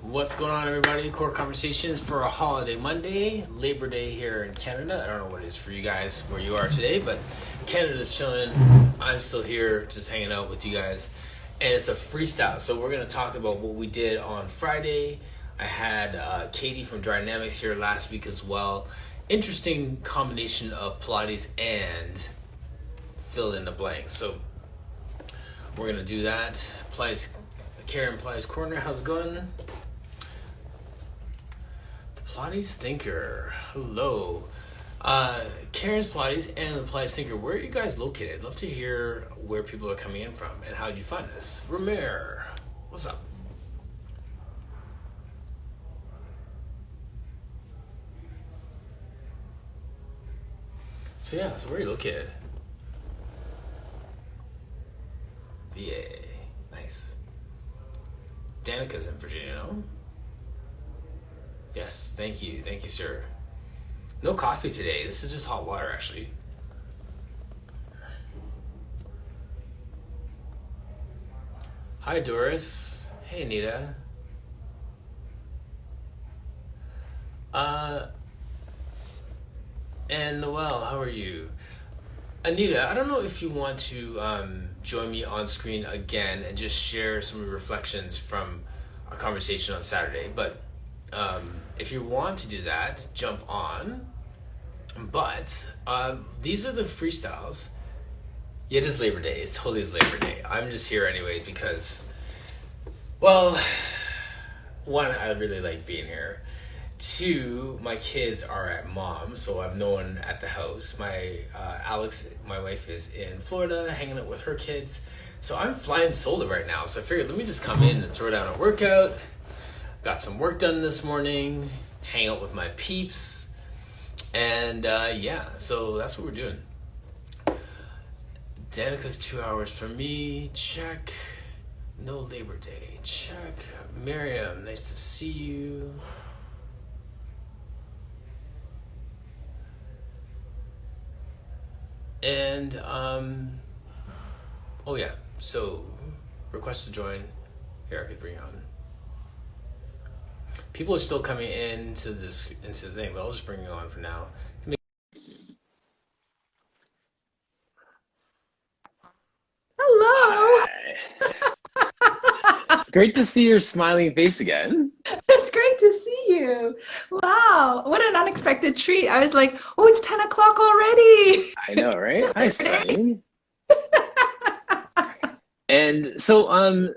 What's going on, everybody? Core Conversations for a Holiday Monday, Labor Day here in Canada. I don't know what it is for you guys where you are today, but Canada's chilling. I'm still here, just hanging out with you guys. And it's a freestyle. So we're going to talk about what we did on Friday. I had Katie from Dynamics here last week as well. Interesting combination of Pilates and fill in the blank. So we're going to do that. Pilates, Karen Pilates Corner, how's it going? Pilates Thinker, hello. Karen's Pilates and the Pilates Thinker, where are you guys located? I'd love to hear where people are coming in from and how did you find this? Ramir, what's up? So yeah, so where are you located? VA, nice. Danica's in Virginia, no? Yes, thank you, sir. No coffee today. This is just hot water, actually. Hi, Doris. Hey, Anita. And Noelle, how are you? Anita, I don't know if you want to join me on screen again and just share some reflections from our conversation on Saturday, but if you want to do that, jump on. But these are the freestyles. Yeah, it is Labor Day. It totally is Labor Day. I'm just here anyway because, well, one, I really like being here. Two, my kids are at mom, so I have no one at the house. My Alex, my wife, is in Florida hanging out with her kids. So I'm flying solo right now. So I figured let me just come in and throw down a workout. Got some work done this morning, hang out with my peeps, and yeah, so that's what we're doing. Danica's 2 hours for me, check. No Labor Day, check. Miriam, nice to see you. And, oh yeah, so request to join. Here, I could bring you on. People are still coming into the thing, but I'll just bring you on for now. Hello. It's great to see your smiling face again. It's great to see you. Wow. What an unexpected treat. I was like, oh, it's 10 o'clock already. I know, right? Hi, Sunny. And so,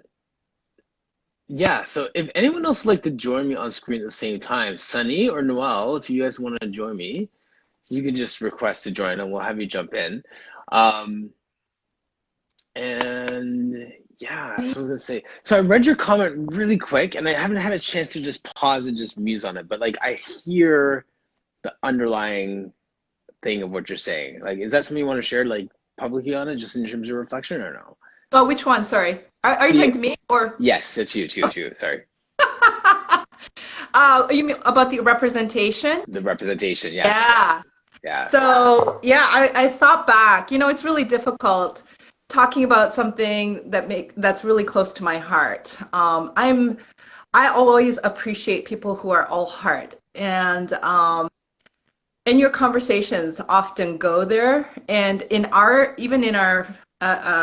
yeah, so if anyone else would like to join me on screen at the same time, Sunny or Noel, if you guys want to join me, you can just request to join and we'll have you jump in. And yeah, so I was gonna say, so I read your comment really quick and I haven't had a chance to just pause and just muse on it, but like I hear the underlying thing of what you're saying. Like, is that something you want to share like publicly on it, just in terms of reflection or no? Oh, which one? Sorry. Are you Yeah, talking to me or? yes, it's you, too. Sorry. You mean about the representation? The representation, yes, Yeah. yes. Yeah. So yeah, I thought back. It's really difficult talking about something that's really close to my heart. I always appreciate people who are all heart, and your conversations often go there. And even in our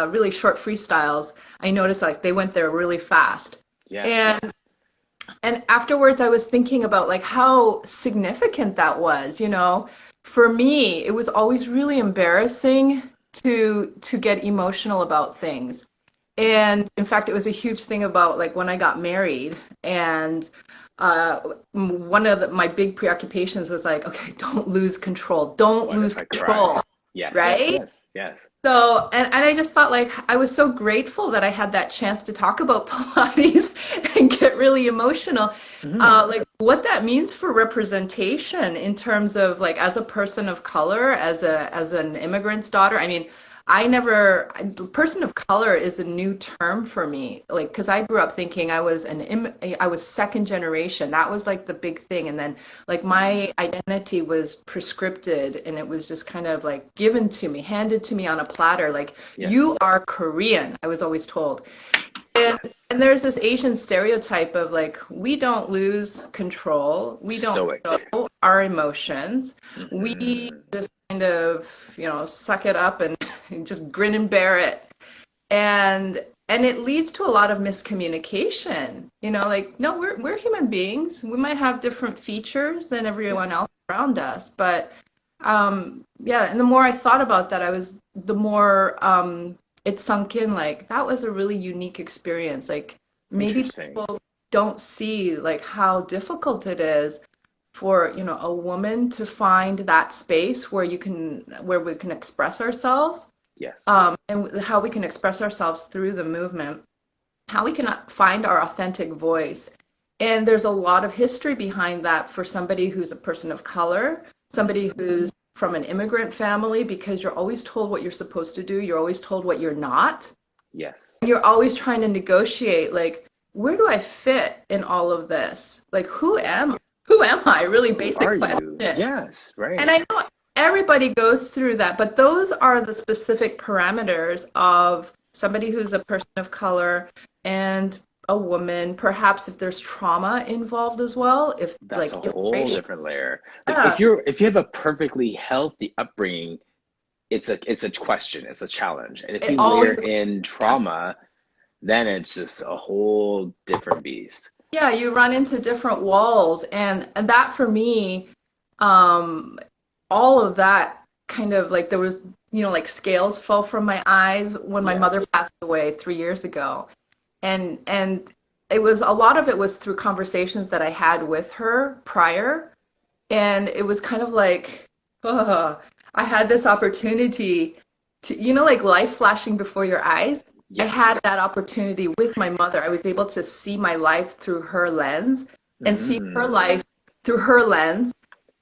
really short freestyles, I noticed like they went there really fast. Yes. And afterwards, I was thinking about like how significant that was. For me, it was always really embarrassing to get emotional about things. And in fact, it was a huge thing about like when I got married, and one of my big preoccupations was like, okay, don't lose control. Don't What lose if I cry? control, Yes, yes, right? yes, yes. So, and I just thought like I was so grateful that I had that chance to talk about Pilates and get really emotional. Hmm. Like what that means for representation in terms of like as a person of color, as an immigrant's daughter. I mean, person of color is a new term for me. Like, because I grew up thinking I was second generation. That was like the big thing. And then like my identity was prescripted and it was just kind of like given to me, handed to me on a platter. Like, you are Korean, I was always told. And there's this Asian stereotype of like, we don't lose control. We don't Stoic. show our emotions. We just kind of, suck it up and just grin and bear it. And it leads to a lot of miscommunication. Like, no, we're human beings. We might have different features than everyone else around us. But yeah, and the more I thought about that, the more it sunk in, like, that was a really unique experience. Like, maybe people don't see like how difficult it is for, a woman to find that space where we can express ourselves. Yes. And how we can express ourselves through the movement, how we can find our authentic voice. And there's a lot of history behind that for somebody who's a person of color, somebody who's from an immigrant family, because you're always told what you're supposed to do. You're always told what you're not. Yes. And you're always trying to negotiate, like, where do I fit in all of this? Like, who am I? Really basic question. Yes, right. And I know everybody goes through that, but those are the specific parameters of somebody who's a person of color and a woman. Perhaps if there's trauma involved as well, That's a whole different layer. Yeah. If you have a perfectly healthy upbringing, it's a question, it's a challenge. And if you layer in trauma, then it's just a whole different beast. Yeah, you run into different walls, and that for me, all of that kind of like, there was, like scales fell from my eyes when my mother passed away 3 years ago. And it was, a lot of it was through conversations that I had with her prior. And it was kind of like, I had this opportunity to, like life flashing before your eyes. Yes. I had that opportunity with my mother. I was able to see my life through her lens and see her life through her lens.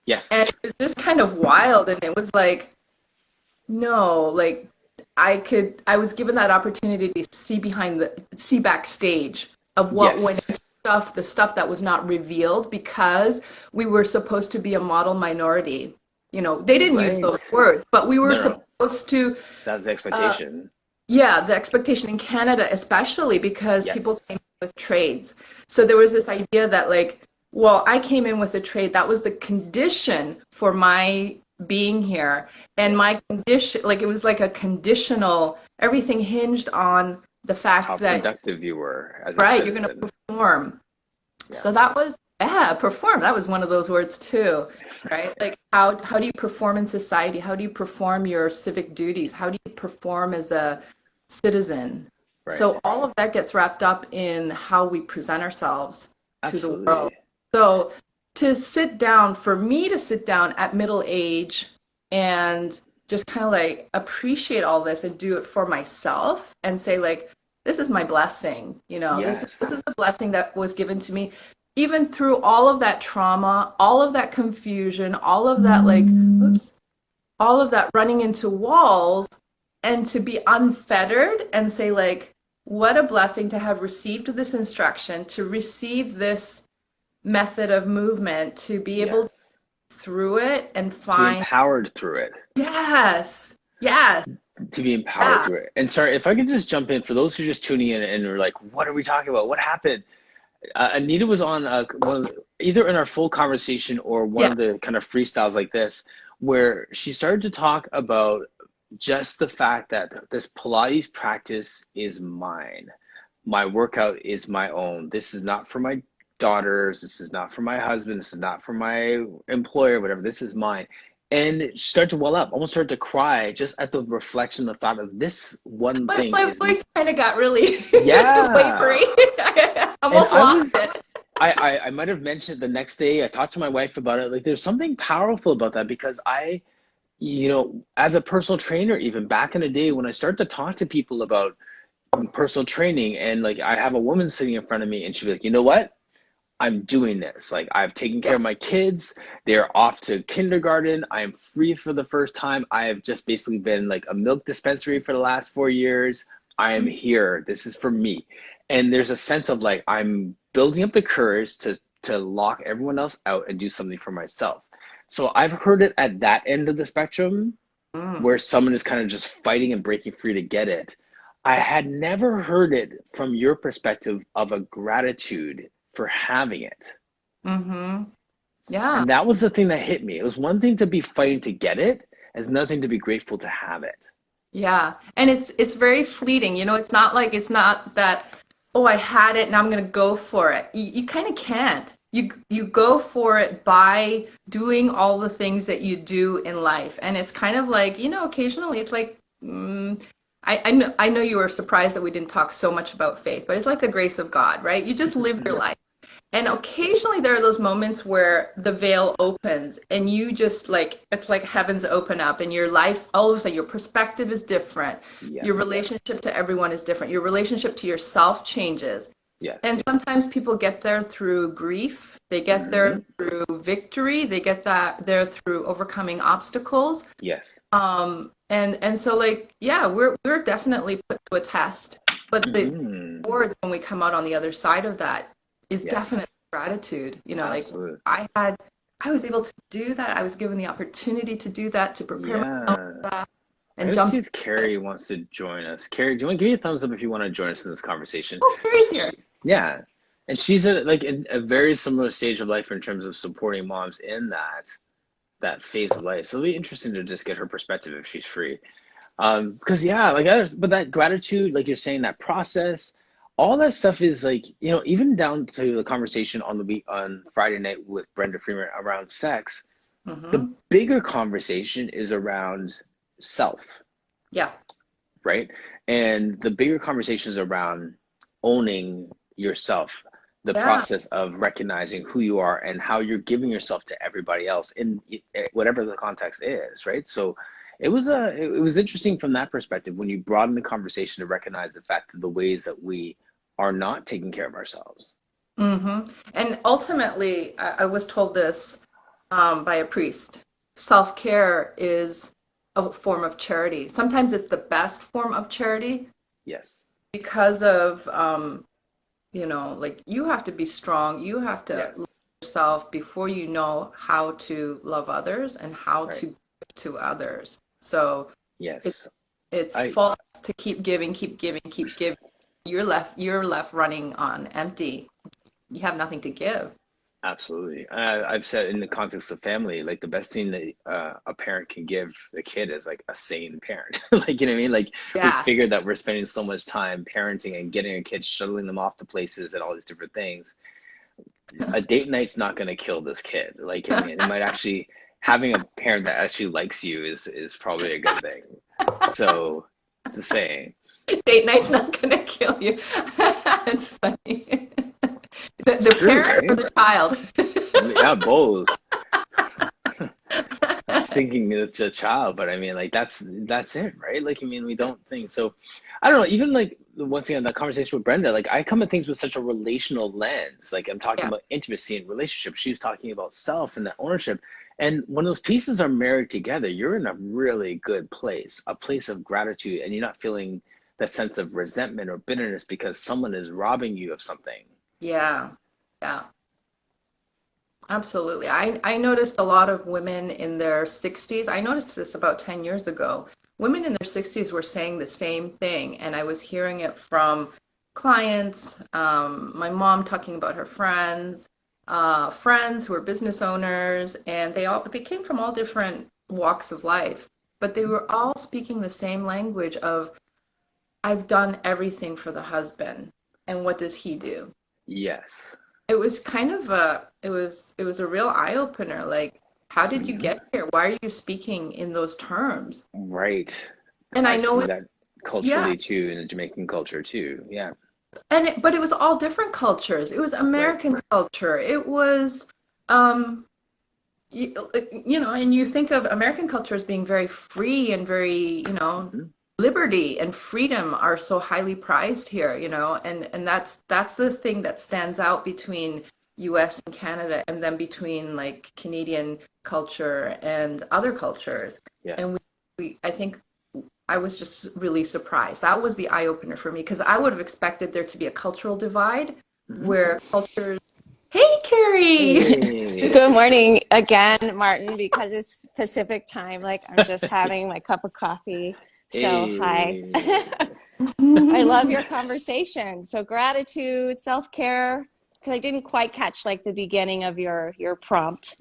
Yes. And it was just kind of wild. And it was like, no, like I was given that opportunity to see backstage of what went into the stuff that was not revealed, because we were supposed to be a model minority. They didn't use those words, but we were supposed to. That was the expectation. Yeah, the expectation in Canada, especially because people came with trades. So there was this idea that like, well, I came in with a trade. That was the condition for my being here. And my condition, like, it was like a conditional, everything hinged on the fact that how productive you were as a citizen. You're going to perform. Yeah. So that was, perform. That was one of those words too, right? Like, how do you perform in society? How do you perform your civic duties? How do you perform as a citizen? Right. So all of that gets wrapped up in how we present ourselves to the world. So for me to sit down at middle age and just kind of like appreciate all this and do it for myself and say like, this is my blessing, this is a blessing that was given to me, even through all of that trauma, all of that confusion, all of that all of that running into walls, and to be unfettered and say like, what a blessing to have received this instruction, to receive this method of movement, to be able to through it and find, to be empowered through it. Yes. To be empowered through it. And sorry, if I could just jump in for those who are just tuning in and are like, what are we talking about? What happened? Anita was on either in our full conversation or one of the kind of freestyles like this, where she started to talk about just the fact that this Pilates practice is mine. My workout is my own. This is not for my daughters. This is not for my husband. This is not for my employer, whatever. This is mine. And she started to well up, almost started to cry just at the reflection, the thought of this one thing. My voice kind of got really wavery. I almost lost it. I might have mentioned it the next day. I talked to my wife about it. Like, there's something powerful about that, because as a personal trainer, even back in the day, when I start to talk to people about personal training, and like I have a woman sitting in front of me and she'd be like, you know what? I'm doing this. Like I've taken care Yeah. of my kids. They're off to kindergarten. I am free for the first time. I have just basically been like a milk dispensary for the last 4 years. I am here. This is for me. And there's a sense of like I'm building up the courage to lock everyone else out and do something for myself. So I've heard it at that end of the spectrum Mm. where someone is kind of just fighting and breaking free to get it. I had never heard it from your perspective of a gratitude for having it. Mm-hmm. Yeah. And that was the thing that hit me. It was one thing to be fighting to get it, it's another thing to be grateful to have it. Yeah. And it's very fleeting. It's not like it's not that, oh, I had it, now I'm gonna go for it. You kind of can't. You go for it by doing all the things that you do in life. And it's kind of like, occasionally it's like, I know you were surprised that we didn't talk so much about faith, but it's like the grace of God, right? You just live your life. And occasionally there are those moments where the veil opens and you just like, it's like heavens open up and your life, all of a sudden your perspective is different. Your Yes. relationship to everyone is different. Your relationship to yourself changes. Yes. And sometimes people get there through grief. They get there through victory. They get there through overcoming obstacles. Yes. And so like, yeah, we're definitely put to a test. But the rewards when we come out on the other side of that is definitely gratitude. Absolutely. Like I was able to do that. I was given the opportunity to do that, to prepare myself for that and Let's jump. see if Carrie wants to join us. Carrie, do you want to give me a thumbs up if you want to join us in this conversation? Oh, Carrie's here. Yeah. And she's at like a very similar stage of life in terms of supporting moms in that phase of life. So it'll be interesting to just get her perspective if she's free. Because but that gratitude, like you're saying, that process, all that stuff is like, even down to the conversation on Friday night with Brenda Freeman around sex, the bigger conversation is around self. Yeah. Right? And the bigger conversation is around owning yourself, the process of recognizing who you are and how you're giving yourself to everybody else in whatever the context is, right? So it was interesting from that perspective when you broaden the conversation to recognize the fact of the ways that we are not taking care of ourselves. And ultimately, I was told this by a priest. Self-care is a form of charity. Sometimes it's the best form of charity. Yes. Because of, like you have to be strong. You have to love yourself before you know how to love others and how to give to others. So yes, it's false to keep giving, keep giving, keep giving. You're left running on empty. You have nothing to give. Absolutely. I've said in the context of family, like the best thing that a parent can give the kid is like a sane parent. Like, you know what I mean? Like we figured that we're spending so much time parenting and getting our kids, shuttling them off to places and all these different things. A date night's not going to kill this kid. Like, I mean, it might actually, having a parent that actually likes you is probably a good thing. So just saying. Date night's not going to kill you. It's funny. The parent or the child? Yeah, both. I was thinking it's a child, but I mean, like that's it, right? Like, I mean, we don't think so. I don't know. Even like once again, that conversation with Brenda, like I come at things with such a relational lens. Like I'm talking about intimacy and relationship. She was talking about self and that ownership. And when those pieces are married together, you're in a really good place, a place of gratitude, and you're not feeling that sense of resentment or bitterness because someone is robbing you of something. Yeah. Absolutely. I noticed a lot of women in their 60s. I noticed this about 10 years ago. Women in their 60s were saying the same thing, and I was hearing it from clients, my mom talking about her friends who were business owners, and they came from all different walks of life, but they were all speaking the same language of, I've done everything for the husband, and what does he do? Yes. It was kind of it was a real eye opener. Like, how did you get here? Why are you speaking in those terms? Right. And I know see that culturally too, in the Jamaican culture too. Yeah. But it was all different cultures. It was American culture. It was, and you think of American culture as being very free and very, liberty and freedom are so highly prized here, and that's the thing that stands out between US and Canada, and then between like Canadian culture and other cultures. And Yes. I think I was just really surprised. That was the eye opener for me because I would have expected there to be a cultural divide Hmm. where cultures, hey Carrie! Hey. Good morning again, Martin, because it's Pacific time. Like I'm just having my cup of coffee. So, hi. Hey. I love your conversation. So, gratitude, self-care, because I didn't quite catch like the beginning of your prompt,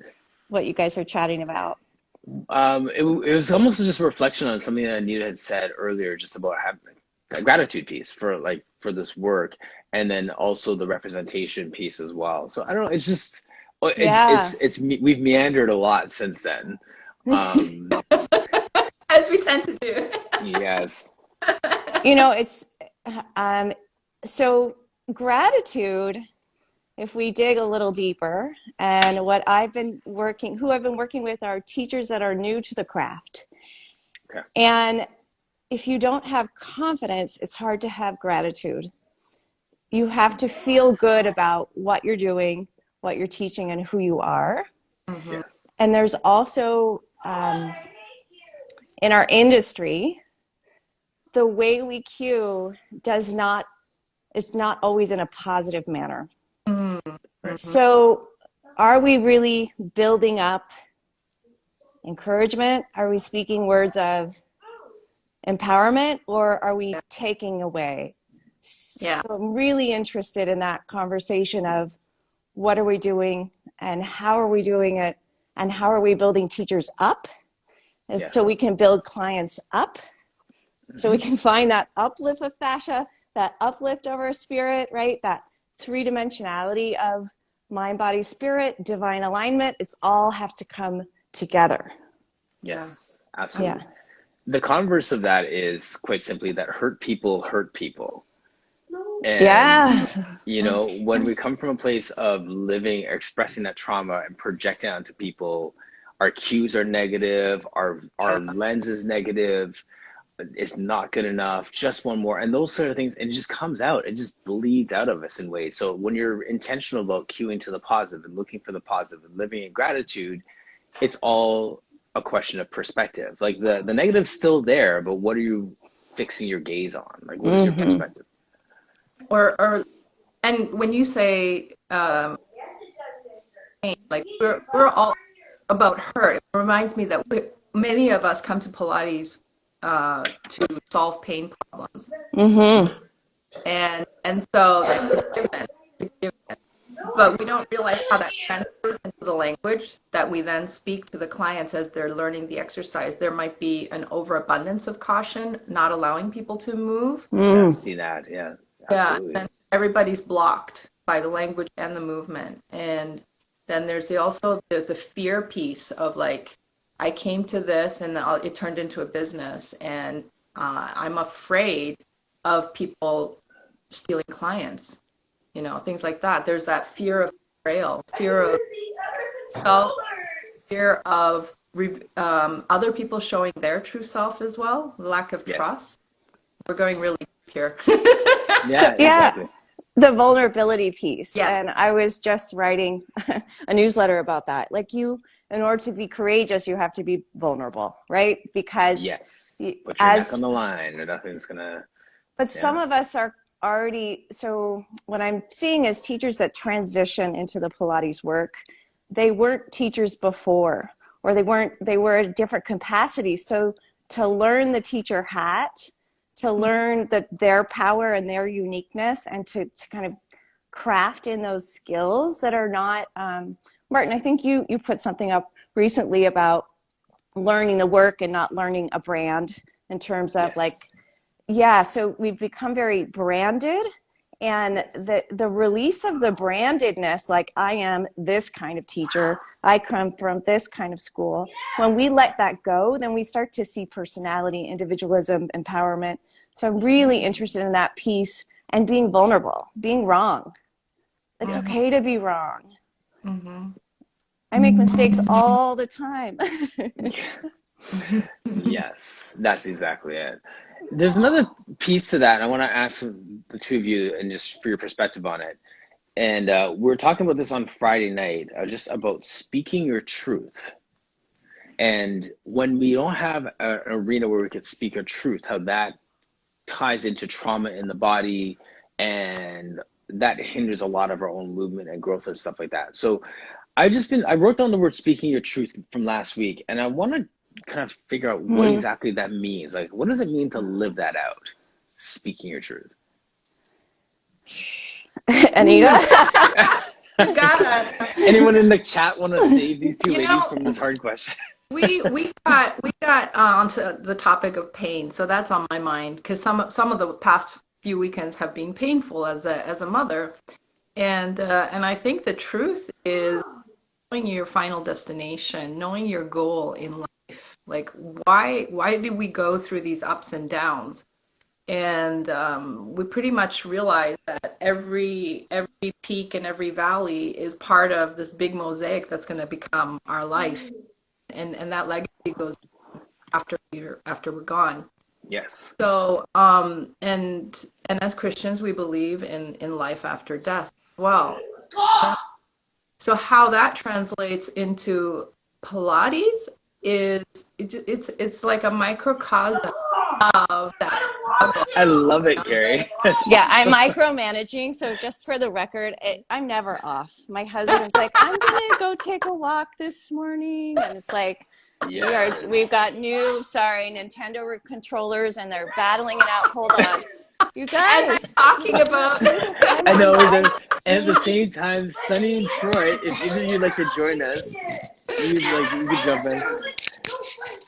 what you guys are chatting about. It was almost just a reflection on something that Anita had said earlier, just about having a gratitude piece for for this work, and then also the representation piece as well. So I don't know. It's just Yeah. we've meandered a lot since then. Um, As we tend to do. yes. It's um so gratitude, if we dig a little deeper, and who I've been working with are teachers that are new to the craft. Okay. And if you don't have confidence, it's hard to have gratitude. You have to feel good about what you're doing, what you're teaching, and who you are. Mhm. Yes. And there's also, in our industry, the way we cue is not always in a positive manner. Mhm. So are we really building up encouragement? Are we speaking words of empowerment, or are we taking away? Yeah. So I'm really interested in that conversation of what are we doing and how are we doing it, and how are we building teachers up so we Yes. can build clients up, so we Hmm. can find that uplift of fascia, that uplift of our spirit, right? That three-dimensionality of mind, body, spirit, divine alignment. It's all have to come together. Yeah. Yes. Yeah. Absolutely. The converse of that is quite simply that hurt people hurt people. And, Yeah. when we come from a place of living, expressing that trauma and projecting onto people, our cues are negative, our lens is negative, it's not good enough, just one more, and those sort of things, and it just comes out, it just bleeds out of us in ways. So when you're intentional about cueing to the positive and looking for the positive and living in gratitude, it's all a question of perspective. Like the negative's still there, but what are you fixing your gaze on? Like, what is your Mm-hmm. perspective? And when you say pain, like we're all about hurt. It reminds me that many of us come to Pilates to solve pain problems, Mm-hmm. and so like forgiveness, but we don't realize how that transfers into the language that we then speak to the clients as they're learning the exercise. There might be an overabundance of caution, not allowing people to move. Yeah, I've Mm. seen that. Yeah, Yeah, absolutely. and everybody's blocked by the language and the movement. And then there's also the fear piece of like, I came to this and it turned into a business, and I'm afraid of people stealing clients, things like that. There's that fear of betrayal, fear of self, fear of other people showing their true self as well, lack of Yes. trust. We're going really deep here. So Yeah, yeah, exactly. the vulnerability piece. Yes. And I was just writing a newsletter about that. Like in order to be courageous, you have to be vulnerable, right? Because Yes. you, Put your neck on as the line or nothing's gonna, but yeah. some of us are already, so what I'm seeing is teachers that transition into the Pilates work, they weren't teachers before, or they were at different capacities. So to learn the teacher hat, to learn that their power and their uniqueness, and to kind of craft in those skills that are not, Martin, I think you put something up recently about learning the work and not learning a brand, in terms of Yes. like, yeah, so we've become very branded, and Yes. the release of the brandedness, like I am this kind of teacher, I come from this kind of school. When we let that go, then we start to see personality, individualism, empowerment. So I'm really interested in that piece, and being vulnerable, being wrong. It's Mhm. okay to be wrong. Mhm. I make mistakes all the time. Yes, that's exactly it. There's another piece to that, and I want to ask the two of you, and just for your perspective on it. And we were talking about this on Friday night, just about speaking your truth. And when we don't have an arena where we could speak our truth, how that ties into trauma in the body, and that hinders a lot of our own movement and growth and stuff like that. So I wrote down the word speaking your truth from last week, and I want to kind of figure out what exactly that means. Like, what does it mean to live that out? Speaking your truth. Anita? You got us. Anyone in the chat want to save these two ladies from this hard question? We got onto the topic of pain, so that's on my mind because some of the past few weekends have been painful as a mother, and I think the truth is knowing your final destination, knowing your goal in life. Like why do we go through these ups and downs? And we pretty much realize that every peak and every valley is part of this big mosaic that's going to become our life. And that legacy goes after we're gone. Yes. So and as Christians we believe in life after death as well. So how that translates into Pilates is it's like a microcosm of that. I love it, Carrie. Yeah, I'm micromanaging. So just for the record, I'm never off. My husband's like, I'm gonna go take a walk this morning, and it's like, Yes. we've got new Nintendo controllers, and they're battling it out. Hold on, you guys. As I'm talking about. I know. And at the same time, Sunny and Troy, if either of you like to join us, you could jump in.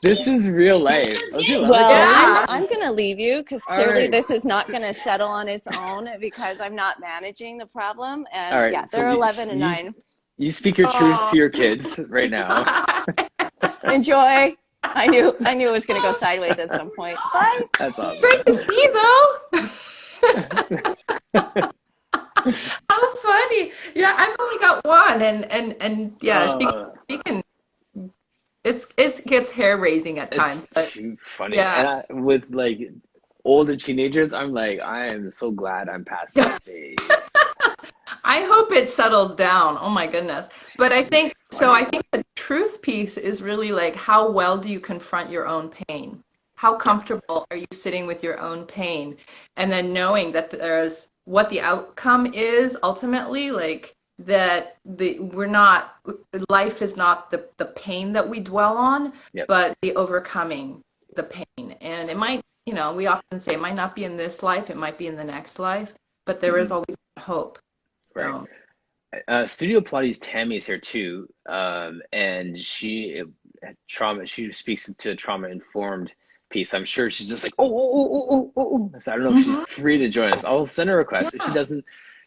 This is real life. Well, I'm going to leave you because clearly right. this is not going to settle on its own because I'm not managing the problem. And right, yeah, so they're 11 and 9. You speak your truth to your kids right now. Enjoy. I knew it was going to go sideways at some point. Bye. That's awesome. Great to see you, though. How funny. Yeah, I've only got one, and yeah, she can. It gets hair raising at times. It's too funny. Yeah. And with like older teenagers, I'm like, I am so glad I'm past that phase. I hope it settles down. Oh my goodness. But I think the truth piece is really like, how well do you confront your own pain? How comfortable are you sitting with your own pain? And then knowing that there's what the outcome is ultimately, like that life is not the pain that we dwell on, but the overcoming the pain. And it might, we often say it might not be in this life, it might be in the next life, but there is always hope. Right. Studio Pilates Tammy is here too, and she speaks to a trauma-informed piece. I'm sure she's just like, oh. So I don't know if she's free to join us. I'll send her a request. Yeah. If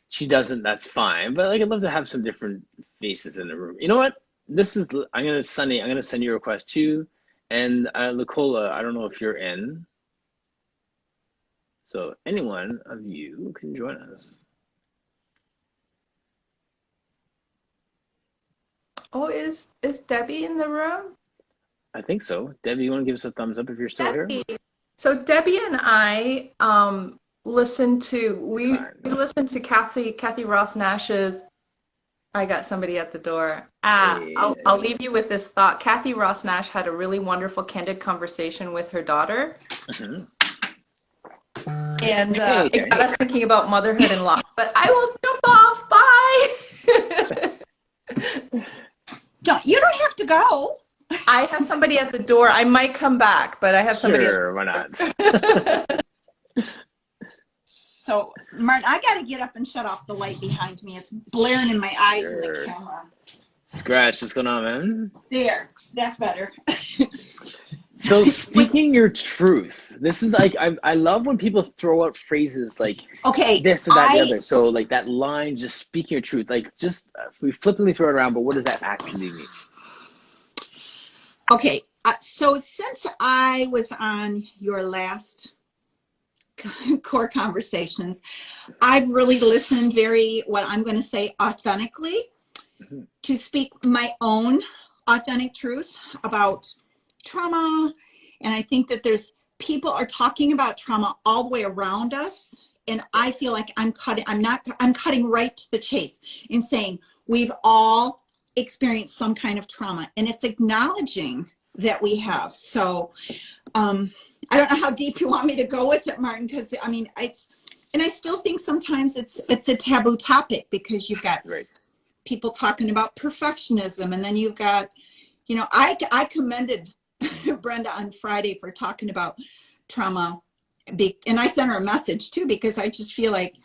she doesn't, that's fine. But like, I'd love to have some different faces in the room. You know what? I'm gonna send you a request too. And Nicola, I don't know if you're in. So any one of you can join us. Oh, is Debbie in the room? I think so. Debbie, you want to give us a thumbs up if you're still here? So Debbie and I listened to Kathy Ross Nash's. I got somebody at the door. I'll leave you with this thought. Kathy Ross Nash had a really wonderful, candid conversation with her daughter. And it got us thinking about motherhood and loss. But I will jump off. Bye. You don't have to go. I have somebody at the door. I might come back, but I have somebody. Sure, why not? So, Martin, I got to get up and shut off the light behind me. It's blaring in my eyes in the camera. Scratch, what's going on, man? There, that's better. So speaking your truth, this is like, I love when people throw out phrases like this and that and the other. So like that line, just speaking your truth, like just we flippantly throw it around, but what does that actually mean? Okay, so since I was on your last core conversations, I've really listened what I'm going to say authentically to speak my own authentic truth about trauma. And I think that people are talking about trauma all the way around us. and I feel like I'm cutting right to the chase in saying we've all experienced some kind of trauma, and it's acknowledging that we have. So I don't know how deep you want me to go with it, Martin, because I mean, and I still think sometimes it's a taboo topic, because you've got people talking about perfectionism, and then you've got, you know, I commended Brenda on Friday for talking about trauma, and I sent her a message too, because I just feel like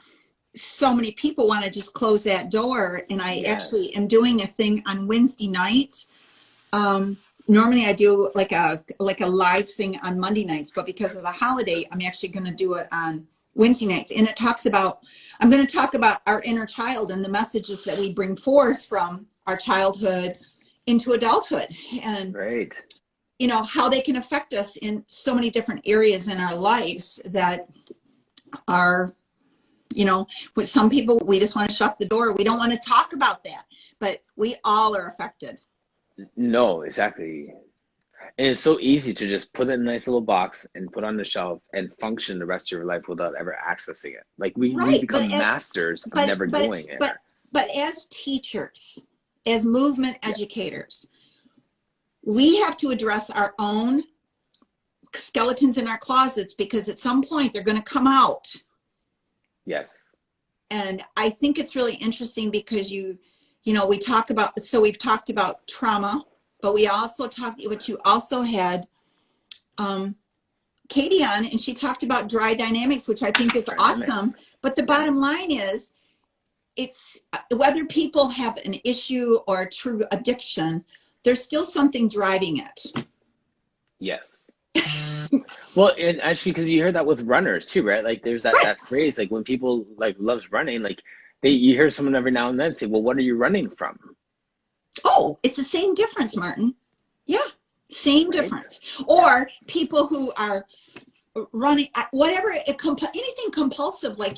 so many people want to just close that door. And I actually am doing a thing on Wednesday night. Normally I do like a live thing on Monday nights, but because of the holiday, I'm actually going to do it on Wednesday nights. And I'm going to talk about our inner child and the messages that we bring forth from our childhood into adulthood, and you know, how they can affect us in so many different areas in our lives that are, you know, with some people, we just want to shut the door. We don't want to talk about that, but we all are affected. No, exactly. And it's so easy to just put it in a nice little box and put on the shelf and function the rest of your life without ever accessing it. Like we become masters of never going there. But as teachers, as movement educators, we have to address our own skeletons in our closets, because at some point they're going to come out. Yes. And I think it's really interesting because you know, we've talked about trauma, but we also but you also had Katie on, and she talked about dry dynamics, which I think is awesome. But the bottom line is, it's whether people have an issue or a true addiction, there's still something driving it. Yes. Well, and actually, because you hear that with runners too, right? Like there's that phrase, like when people like loves running, like you hear someone every now and then say, well, what are you running from? Oh, it's the same difference, Martin. Yeah, same difference. Or people who are running, whatever, anything compulsive, and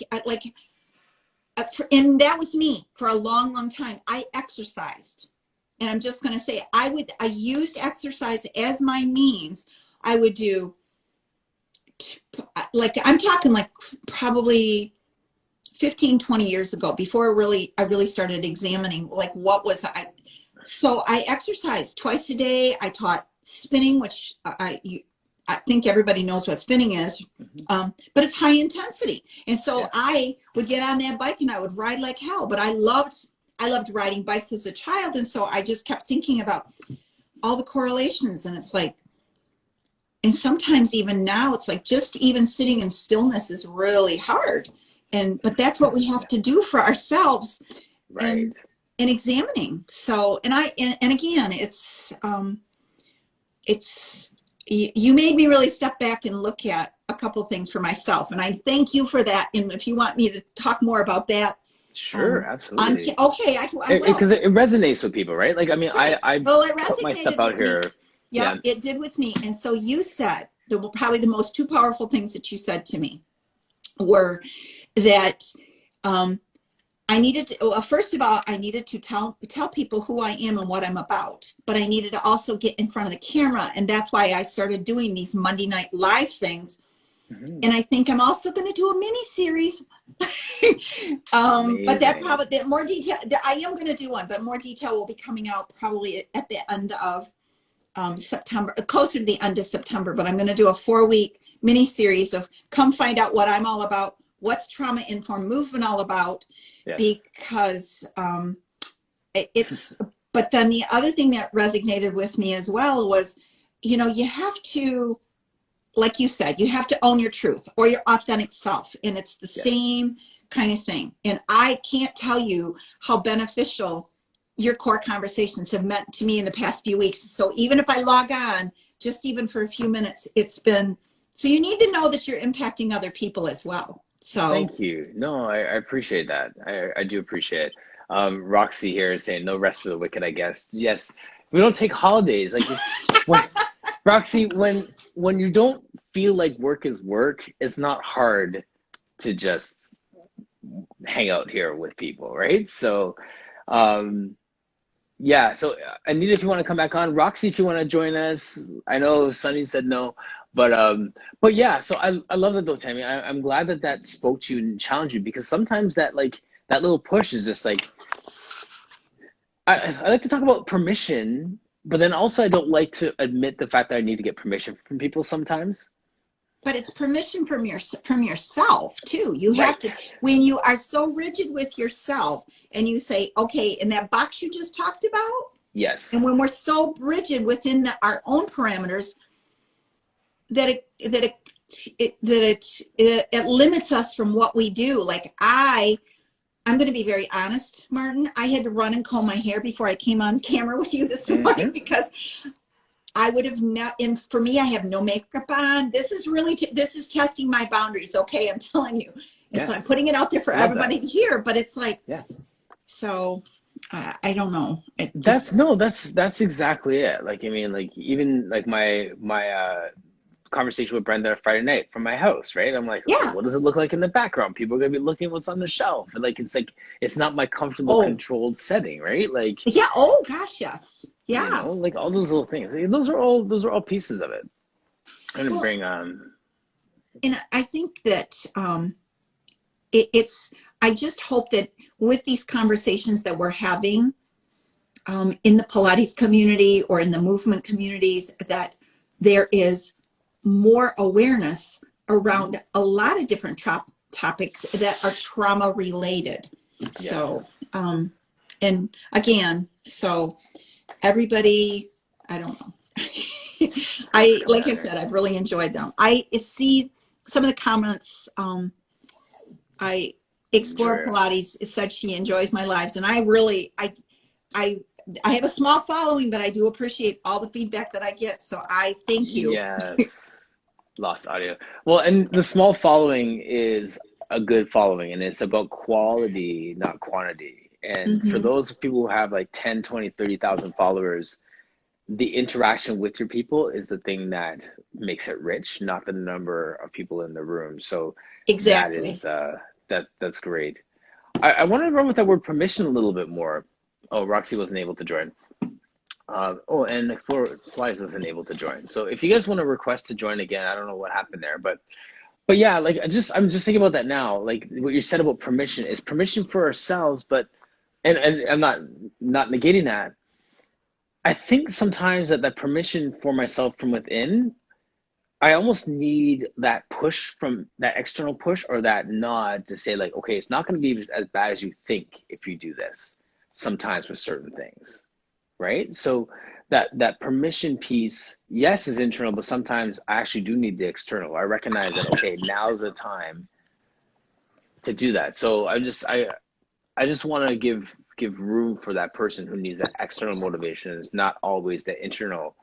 that was me for a long, long time. I exercised. And I'm just going to say, I used exercise as my means. I would do, like, I'm talking like probably 15, 20 years ago, before I really started examining, like, what was I? So I exercised twice a day. I taught spinning, which I think everybody knows what spinning is, but it's high intensity. And so I would get on that bike and I would ride like hell, but I loved riding bikes as a child. And so I just kept thinking about all the correlations, and it's like, and sometimes even now it's like, just even sitting in stillness is really hard. But that's what we have to do for ourselves, and examining. So, and again, it's you made me really step back and look at a couple of things for myself. And I thank you for that. And if you want me to talk more about that. Sure, absolutely. Okay, I will. Because it resonates with people, right? Like, I mean, I put my stuff out here. Yeah, it did with me. And so you said, probably the most two powerful things that you said to me were that I needed to, well, first of all, I needed to tell people who I am and what I'm about, but I needed to also get in front of the camera. And that's why I started doing these Monday night live things. And I think I'm also going to do a mini series. But more detail, I am going to do one, but more detail will be coming out probably at the end of September, closer to the end of September. But I'm going to do a 4-week mini series of come find out what I'm all about. What's trauma informed movement all about? Because but then the other thing that resonated with me as well was, you know, you have to, like you said, you have to own your truth or your authentic self. And it's the same kind of thing. And I can't tell you how beneficial your core conversations have meant to me in the past few weeks. So even if I log on, just even for a few minutes, it's been, so you need to know that you're impacting other people as well. So thank you. No, I appreciate that. I do appreciate it. Roxy here is saying no rest for the wicked, I guess. Yes, we don't take holidays. Like Roxy, when you don't feel like work is work, it's not hard to just hang out here with people, right? So, yeah. So Anita, if you want to come back on, Roxy, if you want to join us, I know Sunny said no, But yeah, so I love that though, Tammy. I'm glad that that spoke to you and challenged you, because sometimes that like that little push is just like, I like to talk about permission, but then also I don't like to admit the fact that I need to get permission from people sometimes. But it's permission from yourself too. You have to, Right. when you are so rigid with yourself and you say, okay, in that box you just talked about, Yes. and when we're so rigid within our own parameters that it limits us from what we do. Like I'm going to be very honest, Martin. I had to run and comb my hair before I came on camera with you this morning, because I would have not, and for me, I have no makeup on. This is really, this is testing my boundaries. Okay. I'm telling you. And so I'm putting it out there for Love everybody that. to hear, but it's like, Yeah. so I don't know. It That's just, no, that's exactly it. Like I mean, like even like my conversation with Brenda Friday night from my house, right? I'm like, okay, yeah. what does it look like in the background? People are gonna be looking at what's on the shelf. And like it's not my comfortable, Oh, controlled setting, right? Like, yeah. Oh gosh, yes. you Yeah. know, like all those little things. Like, those are all pieces of it. I'm gonna Well, bring and I think that it's, I just hope that with these conversations that we're having in the Pilates community or in the movement communities, that there is more awareness around a lot of different topics that are trauma related. yes. So, and again, so everybody, I don't know. Like I said, I've really enjoyed them. I see some of the comments. I Explore Enjoy it. Pilates said she enjoys my lives, and I really, I have a small following, but I do appreciate all the feedback that I get. So I thank you. Yes. Lost audio. Well, and the small following is a good following, and it's about quality, not quantity. And for Mm-hmm. those people who have like 10, 20, 30,000 followers, the interaction with your people is the thing that makes it rich, not the number of people in the room. So that Exactly. is that's great. I want to run with that word permission a little bit more. Oh, Roxy wasn't able to join. And Explore Pilates isn't able to join. So if you guys want to request to join again, I don't know what happened there, but yeah, like I'm just thinking about that now. Like what you said about permission is permission for ourselves, but and I'm not negating that. I think sometimes that permission for myself from within, I almost need that push, from that external push or that nod to say like, okay, it's not going to be as bad as you think if you do this sometimes with certain things, right? So that permission piece, yes, is internal, but sometimes I actually do need the external. I recognize that, okay, now's the time to do that. So I just want to give room for that person who needs that external motivation. It's not always the internal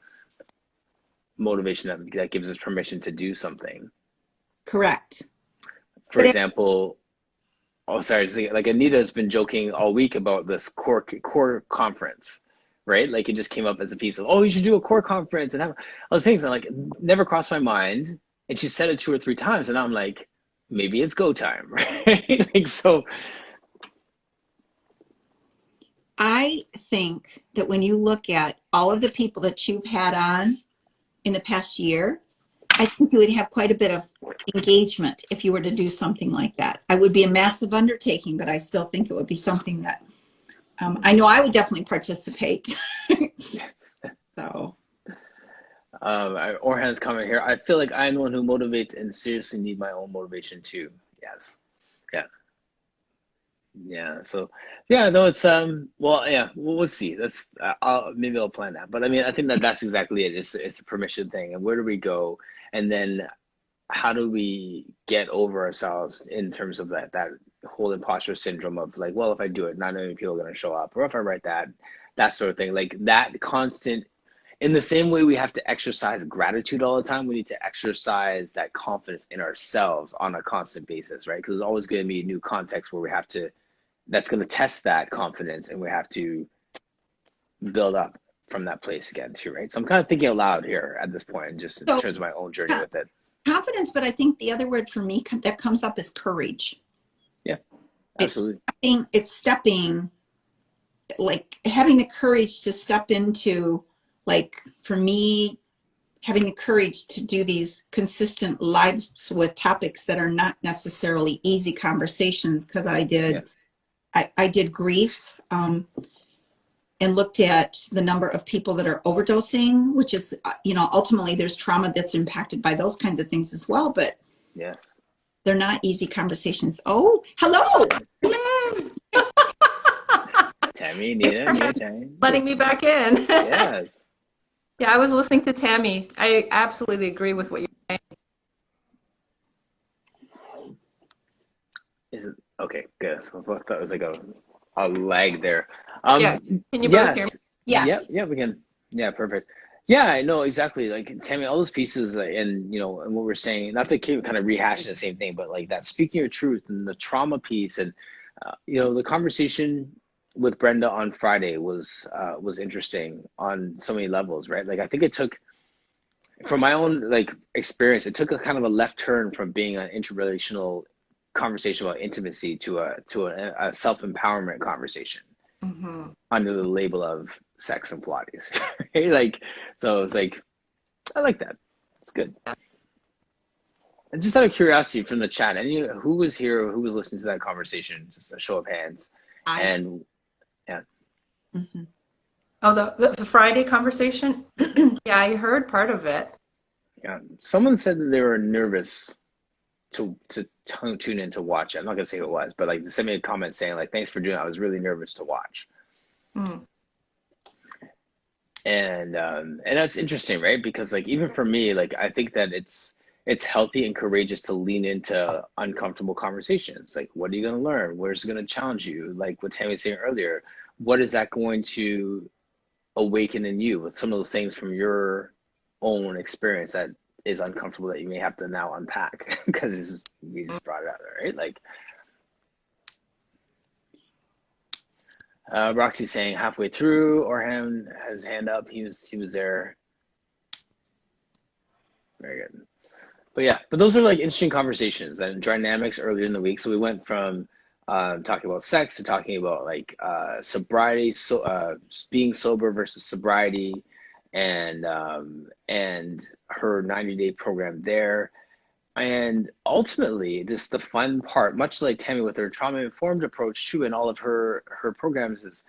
motivation that gives us permission to do something. Correct. For example, oh sorry, like Anita's been joking all week about this core conference, right? Like it just came up as a piece of, oh, you should do a core conference and have all those things. And like never crossed my mind. And she said it 2 or 3 times, and I'm like, maybe it's go time, right? Like so. I think that when you look at all of the people that you've had on in the past year, I think you would have quite a bit of engagement if you were to do something like that. I would be a massive undertaking, but I still think it would be something that I know I would definitely participate. So. Orhan's comment here. I feel like I'm the one who motivates and seriously need my own motivation too. Yes. Yeah. Yeah. So yeah, no, it's well, yeah, we'll see. That's maybe I'll plan that. But I mean, I think that's exactly it. It's a permission thing, and where do we go, and then how do we get over ourselves in terms of that whole imposter syndrome of like, well, if I do it, not many people are going to show up, or if I write that sort of thing, like that constant. In the same way we have to exercise gratitude all the time, we need to exercise that confidence in ourselves on a constant basis, right? Because there's always going to be a new context where we have to, that's going to test that confidence, and we have to build up from that place again too, right? So I'm kind of thinking aloud here at this point, just in terms of my own journey with it. Confidence, but I think the other word for me that comes up is courage. Yeah, absolutely. It's stepping, like having the courage to step into, like for me, having the courage to do these consistent lives with topics that are not necessarily easy conversations, because I did grief, and looked at the number of people that are overdosing, which is, ultimately there's trauma that's impacted by those kinds of things as well, but Yes. they're not easy conversations. Oh, hello. Tammy, Nina, Tammy. Letting me back in. Yes. Yeah, I was listening to Tammy. I absolutely agree with what you're saying. Is it okay? Good. So I thought that was like a lag there. Yeah. Can you both hear me? Yes. Yep, we can. Yeah, perfect. Yeah, I know exactly. Like Tammy, all those pieces, and and what we're saying. Not to keep kind of rehashing the same thing, but like that speaking your truth and the trauma piece, and the conversation with Brenda on Friday was interesting on so many levels, right? Like I think it took, from my own like experience, it took a kind of a left turn from being an interrelational conversation about intimacy to a self-empowerment conversation under the label of sex and Pilates. Right? Like, so it's like, I like that. It's good. And just out of curiosity from the chat, who was here, who was listening to that conversation? Just a show of hands. And yeah. Mm-hmm. Oh, the Friday conversation? Yeah, I heard part of it. Yeah. Someone said that they were nervous to tune in to watch it. I'm not gonna say who it was, but like they sent me a comment saying like, thanks for doing it. I was really nervous to watch. And that's interesting, right? Because like even for me, like I think that it's healthy and courageous to lean into uncomfortable conversations. Like, what are you gonna learn? Where's it gonna challenge you? Like what Tammy was saying earlier, what is that going to awaken in you with some of those things from your own experience that is uncomfortable that you may have to now unpack because we just brought it out there, right? Like Roxy saying halfway through, Orhan has hand up. He was there. Very good. But those are like interesting conversations and dynamics earlier in the week. So we went from talking about sex to talking about like sobriety, being sober versus sobriety, and her 90-day program there. And ultimately, the fun part, much like Tammy with her trauma-informed approach too, and all of her programs, is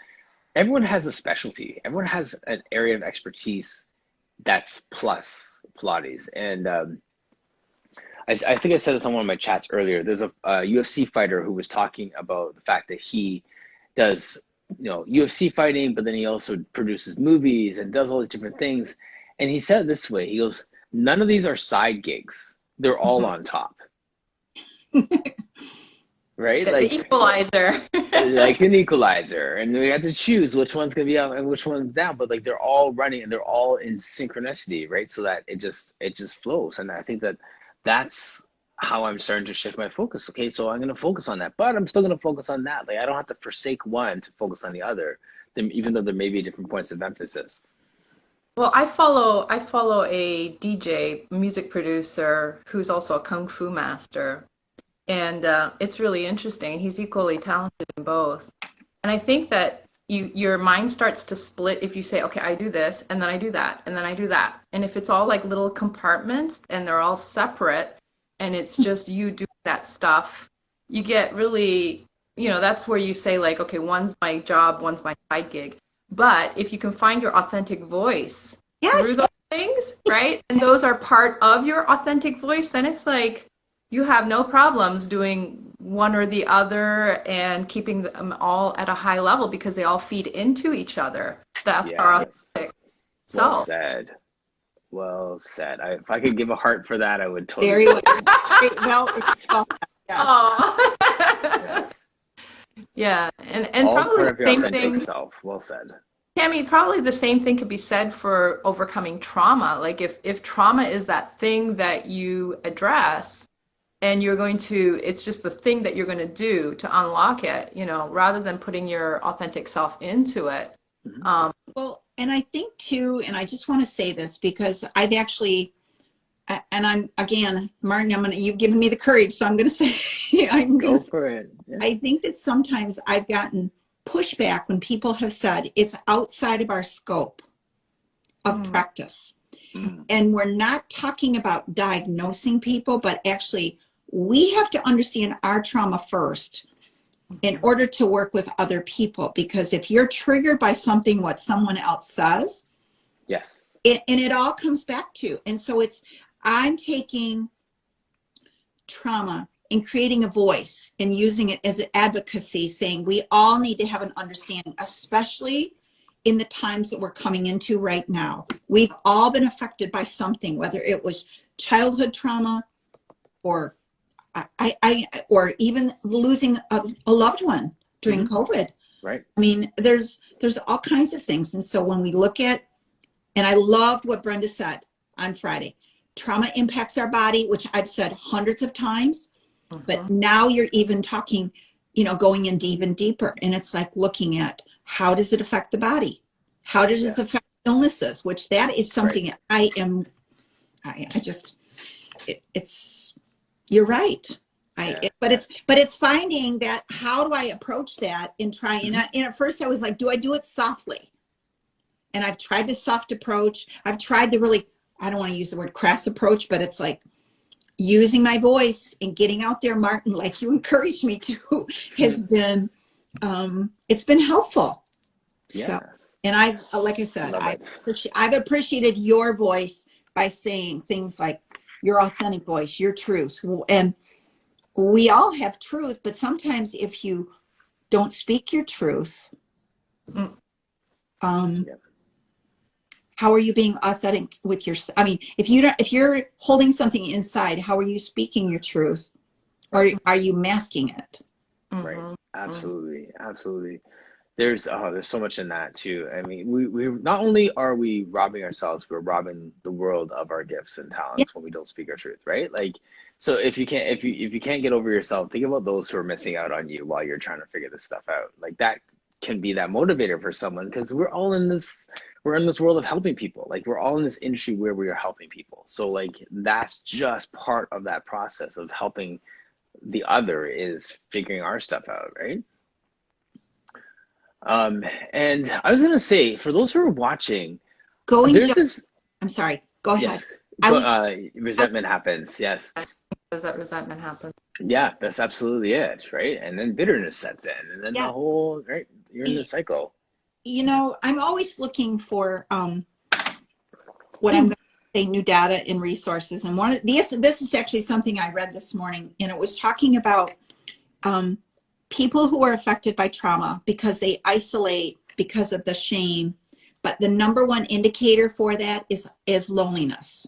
everyone has a specialty. Everyone has an area of expertise that's plus Pilates. And I think I said this on one of my chats earlier. There's a UFC fighter who was talking about the fact that he does UFC fighting, but then he also produces movies and does all these different things. And he said it this way, he goes, none of these are side gigs. They're all on top. Right? The equalizer. Like an equalizer. And we have to choose which one's going to be up and which one's down. But like they're all running and they're all in synchronicity, right? So that it just flows. And I think that's how I'm starting to shift my focus. Okay, so I'm going to focus on that. But I'm still going to focus on that. Like I don't have to forsake one to focus on the other, even though there may be different points of emphasis. Well, I follow a DJ, music producer, who's also a kung fu master, and it's really interesting. He's equally talented in both, and I think that your mind starts to split if you say, okay, I do this, and then I do that, and then I do that, and if it's all like little compartments and they're all separate, and it's just you doing that stuff, you get really, that's where you say like, okay, one's my job, one's my side gig. But if you can find your authentic voice through those things, right? And those are part of your authentic voice, then it's like you have no problems doing one or the other and keeping them all at a high level because they all feed into each other. That's our authentic self. Well said. Well said. If I could give a heart for that, I would totally. Very well. Yes. Yeah, and all probably part of the your same authentic thing. self. Well said. Tammy, probably the same thing could be said for overcoming trauma. Like if trauma is that thing that you address and it's just the thing that you're going to do to unlock it, rather than putting your authentic self into it. Well, and I think too, and I just want to say this because I've actually, and I'm again, Martin, you've given me the courage, so I'm going to say, Go for it. Yeah. I think that sometimes I've gotten pushback when people have said it's outside of our scope of practice. And we're not talking about diagnosing people, but actually we have to understand our trauma first in order to work with other people. Because if you're triggered by something what someone else says, yes, and it all comes back to, and so I'm taking trauma and creating a voice and using it as an advocacy, saying we all need to have an understanding, especially in the times that we're coming into right now. We've all been affected by something, whether it was childhood trauma or or even losing a loved one during COVID. Right. I mean, there's all kinds of things. And so when we look at, and I loved what Brenda said on Friday, trauma impacts our body, which I've said hundreds of times, but now you're even talking, going in even deeper. And it's like looking at how does it affect the body? How does it affect illnesses? Which that is something you're right. But it's finding that, how do I approach that and try, and at first I was like, do I do it softly? And I've tried the soft approach. I've tried the really, I don't want to use the word crass approach, but it's like using my voice and getting out there, Martin, like you encouraged me to, has been, it's been helpful. Yes. So, and like I said, I've appreciated your voice by saying things like your authentic voice, your truth. And we all have truth, but sometimes if you don't speak your truth, how are you being authentic with your, I mean, if you're holding something inside, how are you speaking your truth? Or are you masking it? Right. Absolutely. Absolutely. There's so much in that too. I mean, we not only are we robbing ourselves, we're robbing the world of our gifts and talents when we don't speak our truth, right? Like, so if you can't get over yourself, think about those who are missing out on you while you're trying to figure this stuff out. Like, that can be that motivator for someone, because we're in this world of helping people. Like, we're all in this industry where we are helping people. So like, that's just part of that process of helping the other, is figuring our stuff out, right? And I was gonna say, for those who are watching, I'm sorry, go ahead. Yes, resentment happens. Yes. Does that resentment happen? Yeah, that's absolutely it, right? And then bitterness sets in, and then the whole, right, you're in the cycle. I'm always looking for what I'm going to say, new data and resources. And one of this is actually something I read this morning, and it was talking about people who are affected by trauma because they isolate because of the shame. But the number one indicator for that is loneliness.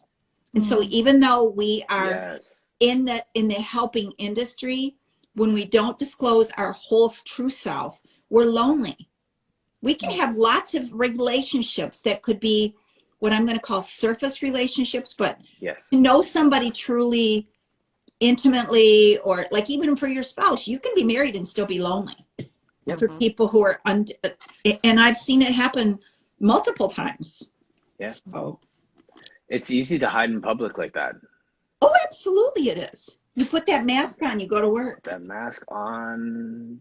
And so even though we are in the helping industry, when we don't disclose our whole true self, we're lonely. We can have lots of relationships that could be what I'm going to call surface relationships, but to know somebody truly intimately, or like even for your spouse, you can be married and still be lonely. For people who are and I've seen it happen multiple times. So it's easy to hide in public like that. Oh, absolutely it is. You put that mask on, you go to work. That mask on.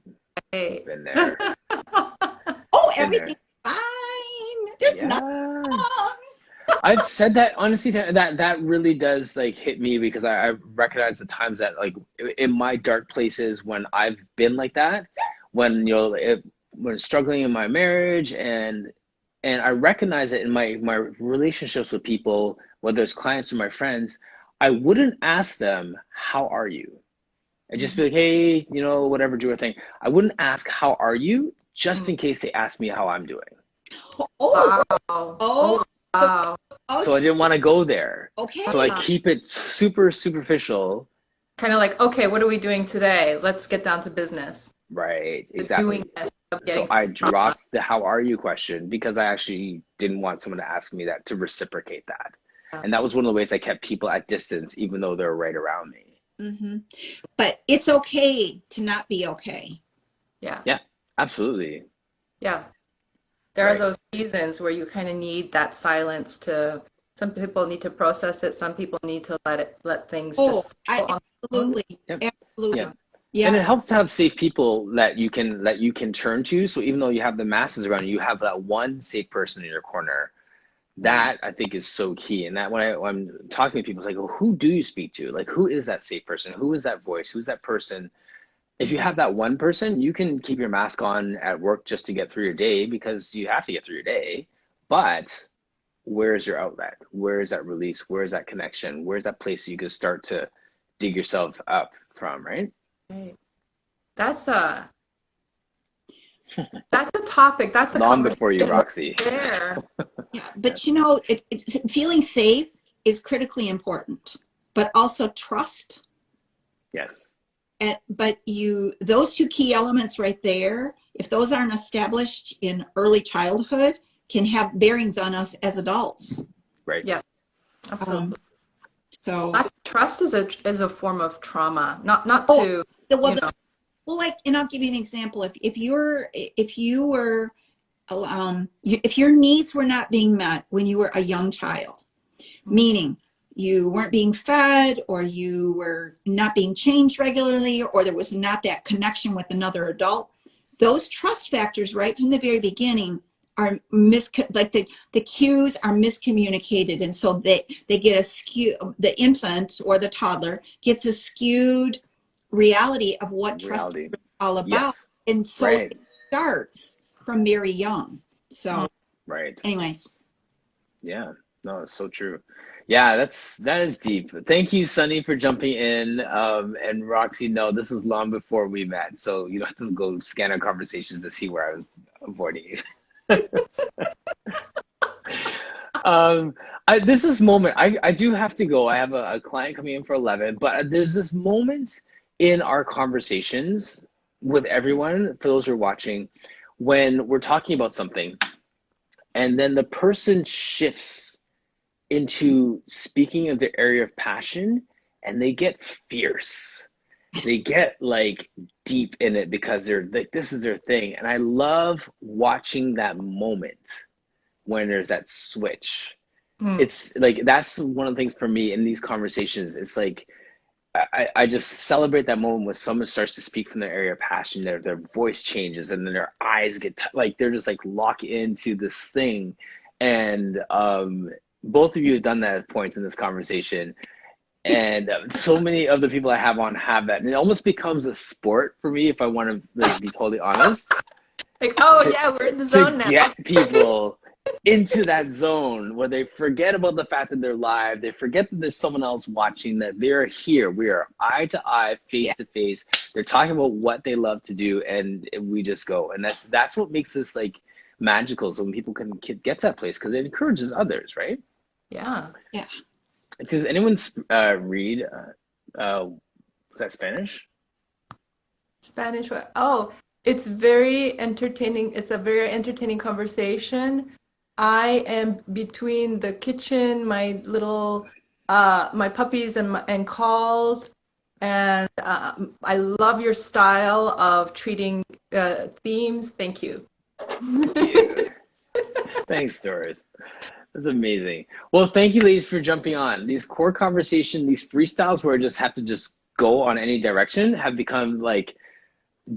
Hey. Been there. Everything's fine. There's nothing wrong. I've said that, honestly, that really does like hit me, because I recognize the times that, like, in my dark places when I've been like that, when when struggling in my marriage, and I recognize it in my relationships with people, whether it's clients or my friends, I wouldn't ask them, how are you? I'd just be like, hey, whatever, do a thing. I wouldn't ask, how are you? Just in case they ask me how I'm doing. Wow. So I didn't want to go there. Okay. So I keep it super superficial. Kind of like, okay, what are we doing today? Let's get down to business. Right, exactly. So I dropped the how are you question, because I actually didn't want someone to ask me that, to reciprocate that. And that was one of the ways I kept people at distance, even though they're right around me. But it's okay to not be okay. Yeah, absolutely. Yeah. There are those seasons where you kind of need that silence some people need to process it. Some people need to let things just go absolutely. Yep. Absolutely. Yeah. And it helps to have safe people that you can turn to. So even though you have the masses around you, you have that one safe person in your corner That I think is so key. And that when I'm talking to people, it's like, well, who do you speak to? Like, who is that safe person? Who is that voice? Who's that person? If you have that one person, you can keep your mask on at work just to get through your day because you have to get through your day. But where's your outlet? Where is that release? Where is that connection? Where's that place you can start to dig yourself up from, right? Right. That's a topic. That's a Long conversation before you, Roxy. there. Yeah, but you know, feeling safe is critically important, but also trust. Yes. But those two key elements right there, if those aren't established in early childhood, can have bearings on us as adults. Right. Yeah, absolutely. So Trust is a form of trauma. Not well, to well, like, and I'll give you an example. If your needs were not being met when you were a young child, meaning you weren't being fed, or you were not being changed regularly, or there was not that connection with another adult, those trust factors right from the very beginning are the cues are miscommunicated, and so they get a skew. The infant or the toddler gets a skewed reality of what trust is all about. Yes. And so it starts from very young. So right. Anyways. Yeah, no, it's so true. Yeah, that is deep. Thank you, Sunny, for jumping in. And Roxy, no, this was long before we met, so you don't have to go scan our conversations to see where I was avoiding you. This is moment. I do have to go. I have a client coming in for 11, but there's this moment in our conversations with everyone, for those who are watching, when we're talking about something, and then the person shifts into speaking of their area of passion, and they get fierce. They get like deep in it because they're like, this is their thing. And I love watching that moment when there's that switch. It's like, that's one of the things for me in these conversations. It's like, I just celebrate that moment when someone starts to speak from their area of passion, their voice changes, and then their eyes get like, they're just like lock into this thing. And both of you have done that at points in this conversation. And so many of the people I have on have that. And it almost becomes a sport for me, if I want to be totally honest. Like, yeah, we're in the zone now. To get people into that zone where they forget about the fact that they're live. They forget that there's someone else watching, that they're here. We are eye to eye, face to face. They're talking about what they love to do, and we just go. And that's what makes this like magical. So when people can get to that place, because it encourages others, right? Yeah. Yeah. Does anyone read? Was that Spanish? Spanish. Oh, it's very entertaining. It's a very entertaining conversation. I am between the kitchen, my little, my puppies and calls, and I love your style of treating themes. Thank you. Thanks, Doris. That's amazing. Well, thank you, ladies, for jumping on. These core conversations, these freestyles where I just have to just go on any direction, have become like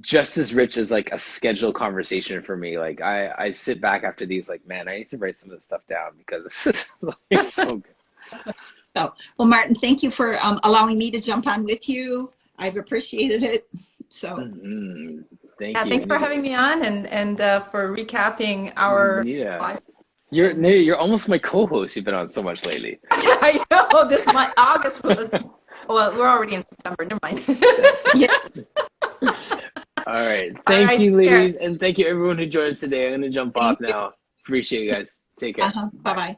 just as rich as like a scheduled conversation for me. Like I sit back after these like, man, I need to write some of this stuff down because it's so good. So, well, Martin, thank you for allowing me to jump on with you. I've appreciated it. So Thank you. Thanks for having me on and for recapping our life. You're almost my co-host. You've been on so much lately. I know, this month, August was, well, we're already in September, never mind. All right. Thank you, ladies. And thank you, everyone who joined us today. I'm going to jump off now. Appreciate you guys. Take care. Bye-bye.